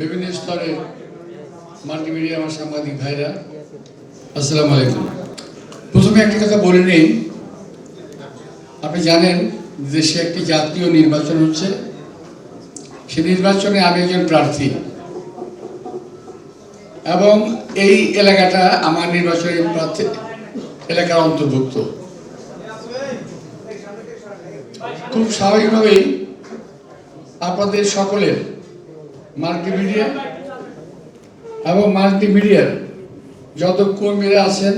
বিভিন্ন স্তরের মাল্টিমিডিয়া আমার সাংবাদিক ভাইরা, আসসালামু আলাইকুম। প্রথমে একটা কথা বলে নেই, আপনি জানেন দেশে একটি জাতীয় নির্বাচন হচ্ছে। সেই নির্বাচনে আমি একজন প্রার্থী এবং এই এলাকাটা আমার নির্বাচনী প্রার্থী এলাকার অন্তর্ভুক্ত। খুব স্বাভাবিকভাবেই আপনাদের সকলের মাল্টিমিডিয়া এবং মাল্টিমিডিয়ার যত কর্মীরা আছেন,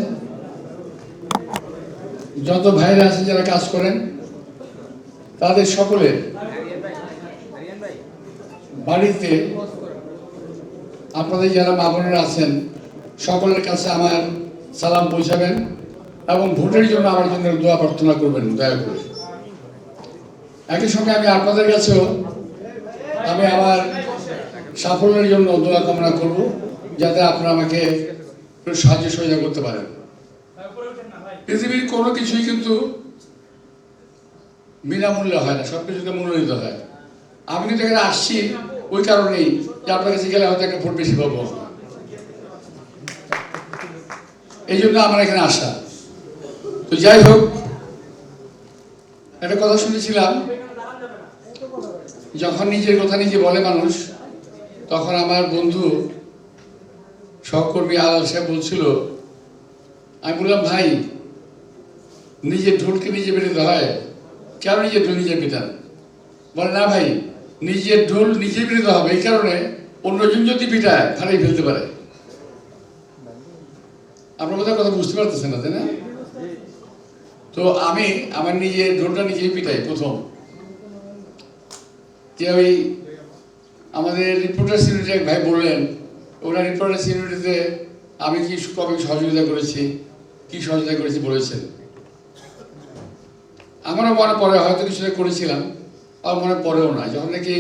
যত ভাইরা আছেন যারা কাজ করেন, তাদের সকলের বাড়িতে আপনাদের যারা মা বোনেরা আছেন সকলের কাছে আমার সালাম পৌঁছাবেন এবং ভোটের জন্য আমার জন্য দোয়া প্রার্থনা করবেন দয়া করে। একই সঙ্গে আমি আপনাদের কাছেও আমি আমার সাফল্যের জন্য দোয়া কামনা করব, যাতে আপনারা আমাকে সাহায্য সহযোগিতা করতে পারেন। পৃথিবীর কোনো কিছুই কিন্তু বিনামূল্যে হয় না, সবকিছুতে মূল্য দিতে হয়। আমি কিন্তু এখানে আসছি ওই কারণেই যে আপনার কাছে গেলে হয়তো একটা ভোট বেশি পাবো, এই জন্য আমার এখানে আসা। তো যাই হোক, একটা কথা শুনেছিলাম, যখন নিজের কথা নিজে বলে মানুষ, তখন আমার বন্ধু সহকর্মী আলাল সাহেব বলছিল, আমি বললাম ভাই, নিজের ঢোলকে নিজে পেটাতে হয়, কেন নিজের ঢোল নিজে পেটান? বলে না ভাই, নিজের ঢোল নিজে পেটাতে হবে, এই কারণে অন্যজন যদি পিটায় ফাটিয়ে ফেলতে পারে। আপনার বোধহয় কথা বুঝতে পারতেছেন না, তাই না? তো আমি আমার নিজের ঢোলটা নিজেই পিটাই প্রথম। যে ওই আমাদের রিপোর্টার্স ইউনিটি এক ভাই বললেন, ওরা রিপোর্টার্স ইউনিটিতে আমি কি কবে সহযোগিতা করেছি, কি সহযোগিতা করেছি বলেছেন। আমারও মনে পড়ে হয়তো কিছুটা করেছিলাম, আর মনে পড়েও না। যখন নাকি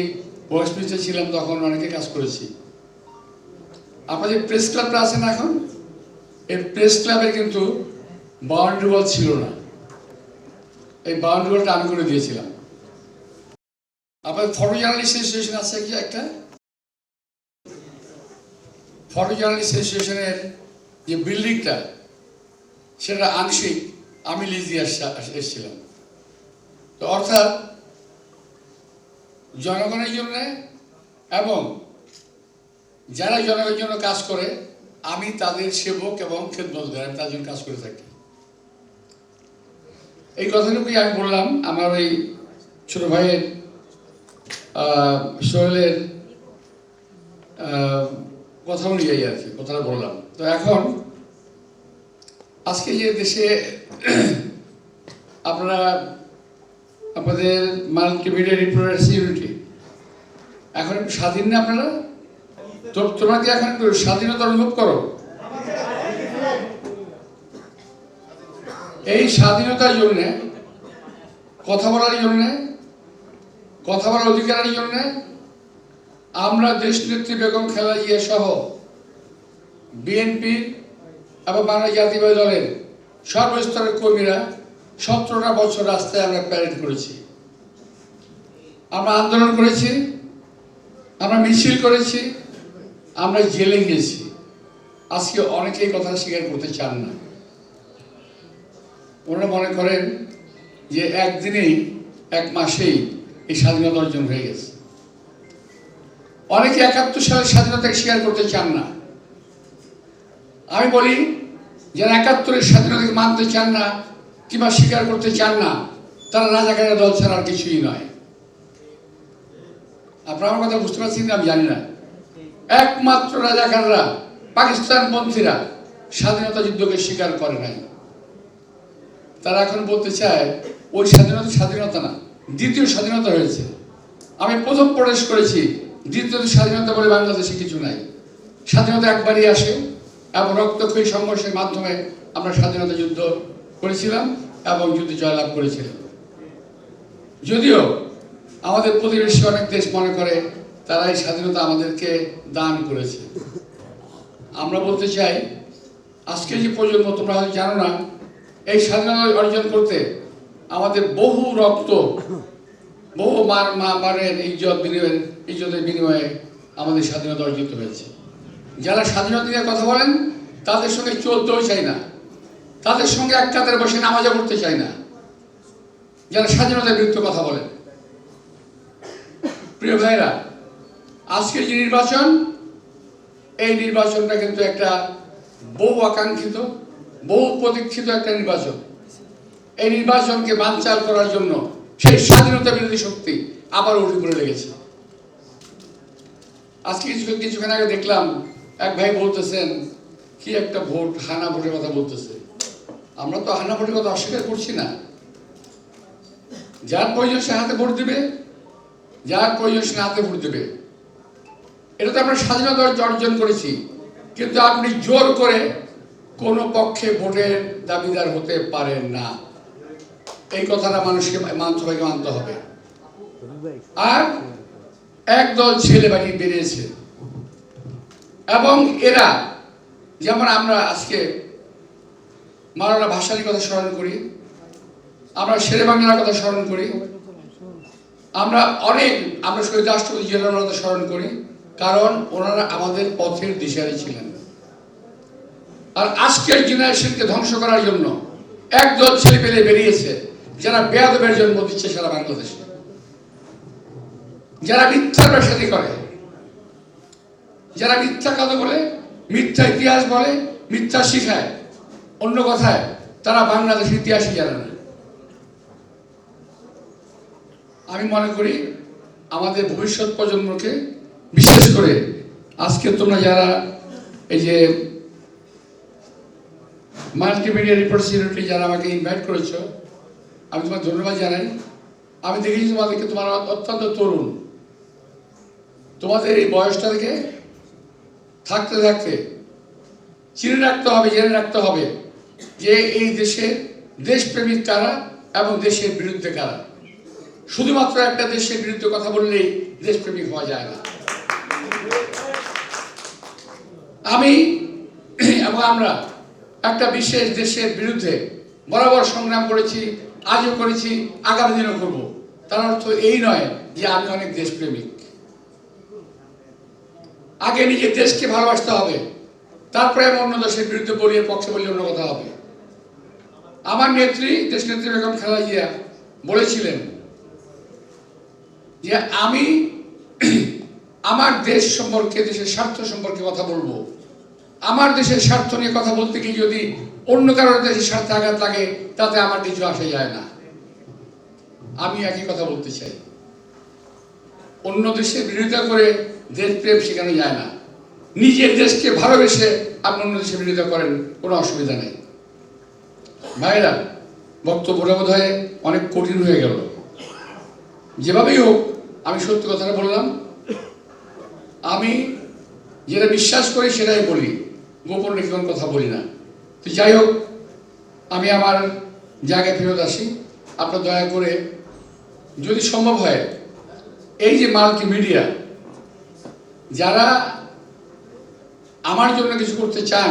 বয়স মিনিস্টার ছিলাম তখন অনেকে কাজ করেছি। আপনাদের প্রেস ক্লাবটা আছে না এখন, এই প্রেস ক্লাবের কিন্তু বাউন্ডারি ওয়াল ছিল না, এই বাউন্ডারি ওয়ালটা আমি করে দিয়েছিলাম। আপনাদের ফটো জার্নালিস্ট অ্যাসোসিয়েশন আছে কি একটা, ফটো জার্নালিস্ট অ্যাসোসিয়েশনের যে বিল্ডিংটা, সেটা আংশিক আমি লিজ দিয়ে এসেছিলাম। তো অর্থাৎ জনগণের জন্য এবং যারা জনগণের জন্য কাজ করে, আমি তাদের সেবক এবং খেদমতগার, আমি তার জন্য কাজ করে থাকি। এই কথাটুকুই আমি বললাম আমার ওই ছোট ভাইয়ের সোহেলের কথা অনুযায়ী আর কি কথাটা বললাম। তো এখন আজকে যে দেশে আপনারা আপনাদের মাল্টিমিডিয়া রিপোর্টার্স ইউনিটি এখন একটু স্বাধীন না আপনারা? তোমরা কি এখন একটু স্বাধীনতা অনুভব করো? এই স্বাধীনতার জন্য, কথা বলার জন্য, কথা বলার অধিকারের জন্য আমরা দেশনেত্রী বেগম খালেদা জিয়া সহ বিএনপি এবং বাংলাদেশ জাতীয়তাবাদী দলের সর্বস্তরের কর্মীরা 17টা বছর রাস্তায় আমরা প্যারেড করেছি, আমরা আন্দোলন করেছি, আমরা মিছিল করেছি, আমরা জেলে গিয়েছি। আজকে অনেকেই কথা স্বীকার করতে চান না। ওনারা মনে করেন যে একদিনেই, এক মাসেই এই স্বাধীনতা অর্জন হয়ে গেছে। অনেকে 71 সালের স্বাধীনতাকে স্বীকার করতে চান না। আমি বলি, যারা 71-এর স্বাধীনতাকে মানতে চান না কিংবা স্বীকার করতে চান না, তারা রাজাকারের দল ছাড়া আর কিছুই নয়। আপনারা আমার কথা বুঝতে পারছেন না আমি জানি না। একমাত্র রাজাকাররা, পাকিস্তানপন্থীরা স্বাধীনতা যুদ্ধকে স্বীকার করে নাই। তারা এখন বলতে চায় ওই স্বাধীনতা স্বাধীনতা না, দ্বিতীয় স্বাধীনতা হয়েছে। আমি প্রথম প্রবেশ করেছি, দ্বিতীয় স্বাধীনতা বলে বাংলাদেশে কিছু নাই। স্বাধীনতা একবারই আসে এবং রক্তক্ষয়ী সংঘর্ষের মাধ্যমে আমরা স্বাধীনতা যুদ্ধ করেছিলাম এবং যুদ্ধে জয়লাভ করেছিলাম। যদিও আমাদের প্রতিবেশী অনেক দেশ মনে করে তারা এই স্বাধীনতা আমাদেরকে দান করেছে। আমরা বলতে চাই, আজকে যে প্রজন্ম, তোমরা হয়তো জানো না, এই স্বাধীনতা অর্জন করতে আমাদের বহু রক্ত, বহু মারের ইজ্জতের বিনিময়ে আমাদের স্বাধীনতা অর্জিত হয়েছে। যারা স্বাধীনতা নিয়ে কথা বলেন তাদের সঙ্গে চলতেও চাই না, তাদের সঙ্গে এক কাতারে বসে নামাজও পড়তে চাই না, যারা স্বাধীনতার বিরুদ্ধে কথা বলেন। প্রিয় ভাইরা, আজকের যে নির্বাচন, এই নির্বাচনটা কিন্তু একটা বহু আকাঙ্ক্ষিত, বহু প্রতীক্ষিত একটা নির্বাচন। এই নির্বাচনকে বানচাল করার জন্য সেই স্বাধীনতা বিরোধী শক্তি আবার উঠে পড়ে লেগেছে। আজকে কিছুক্ষণ আগে দেখলাম এক ভাই বলতেছেন কি একটা ভোট, হানা ভোটের কথা বলতেছে। আমরা তো হানা ভোটের কথা অস্বীকার করছি না। যার প্রয়োজন সে হাতে ভোট দিবে, যার প্রয়োজন সে হাতে ভোট দেবে। এটা তো আমরা স্বাধীনতা অর্জন করেছি, কিন্তু আপনি জোর করে কোনো পক্ষে ভোটের দাবিদার হতে পারেন না। এই কথাটা মানুষকে সবাইকে মানতে হবে। আর একদল ছেলে বাড়ি বেরিয়েছে এবং এরা, যেমন আমরা আজকে মাওলানা ভাসানীর কথা স্মরণ করি, আমরা শেরে বাংলার কথা স্মরণ করি, আমরা শহীদ রাষ্ট্রপতি জিয়াউর কথা স্মরণ করি, কারণ ওনারা আমাদের পথের দিশারি ছিলেন। আর আজকের জেনারেশনকে ধ্বংস করার জন্য একদল ছেলে পেলে বেরিয়েছে, যারা বেয়াদবের জন্ম দিচ্ছে সারা বাংলাদেশে, যারা মিথ্যার ব্যবসায়ী করে, যারা মিথ্যা কথা বলে, মিথ্যা ইতিহাস বলে, মিথ্যা শিখায়। অন্য কথায় তারা বাংলাদেশের ইতিহাসই জানে না। আমি মনে করি আমাদের ভবিষ্যৎ প্রজন্মকে, বিশেষ করে আজকে তোমরা যারা এই যে মাল্টিমিডিয়া রিপোর্টার্স ইউনিটি যারা আমাকে ইনভাইট করেছো, আমি তোমার ধন্যবাদ জানাই। আমি দেখেছি তোমাদেরকে, তোমার অত্যন্ত তরুণ, তোমাদের এই বয়সটা থেকে থাকতে থাকতে চিনে রাখতে হবে, জেনে রাখতে হবে যে এই দেশে দেশপ্রেমিক কারা এবং দেশের বিরুদ্ধে কারা। শুধুমাত্র একটা দেশের বিরুদ্ধে কথা বললেই দেশপ্রেমিক হওয়া যায় না। আমি এবং আমরা একটা বিশেষ দেশের বিরুদ্ধে বরাবর সংগ্রাম করেছি, আজও করেছি, আগামী দিনও করব। তার অর্থ এই নয় যে আমি অনেক দেশপ্রেমিক। আগে নিজের দেশকে ভালোবাসতে হবে, তারপরে আমি অন্য দেশের বিরুদ্ধে বলি, এর পক্ষে বলি অন্য কথা হবে। আমার নেত্রী, দেশনেত্রী বেগম খালেদা জিয়া বলেছিলেন যে আমি আমার দেশ সম্পর্কে, দেশের স্বার্থ সম্পর্কে কথা বলবো। আমার দেশের স্বার্থ নিয়ে কথা বলতে গিয়ে যদি অন্য কারোর দেশের স্বার্থে আঘাত লাগে, তাতে আমার কিছু আসে যায় না। আমি একই কথা বলতে চাই, অন্য দেশের বিরোধিতা করে দেশপ্রেম শেখানো যায় না। নিজের দেশকে ভালোবেসে আপনি অন্য দেশের বিরোধিতা করেন, কোনো অসুবিধা নেই। ভাইরা, বক্তব্যটা বোধ হয় অনেক কঠিন হয়ে গেল। যেভাবেই হোক, আমি সত্যি কথাটা বললাম। আমি যেটা বিশ্বাস করি সেটাই বলি, গোপন রেখে কোনো কথা বলি না। তো যাই হোক, আমি আমার জায়গায় ফেরত আসি। আপনার দয়া করে যদি সম্ভব হয়, এই যে মাল্টিমিডিয়া যারা আমার জন্য কিছু করতে চান,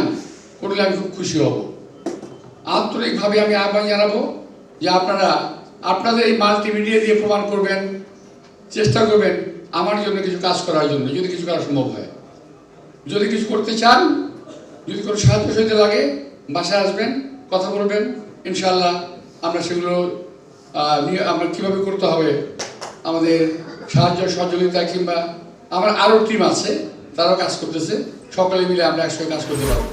করলে আমি খুব খুশি হব। আন্তরিকভাবে আমি আহ্বান জানাবো যে আপনারা আপনাদের এই মাল্টিমিডিয়া দিয়ে প্রমাণ করবেন, চেষ্টা করবেন আমার জন্য কিছু কাজ করার জন্য, যদি কিছু করা সম্ভব হয়। যদি কিছু করতে চান, যদি কোনো সাহায্য সহযোগিতা লাগে, বাসায় আসবেন, কথা বলবেন, ইনশাল্লাহ আমরা সেগুলো নিয়ে আমরা কীভাবে করতে হবে, আমাদের সাহায্য সহযোগিতা, কিংবা আমার আরও টিম আছে, তারাও কাজ করতেছে, সকলে মিলে আমরা একসঙ্গে কাজ করতে পারবো।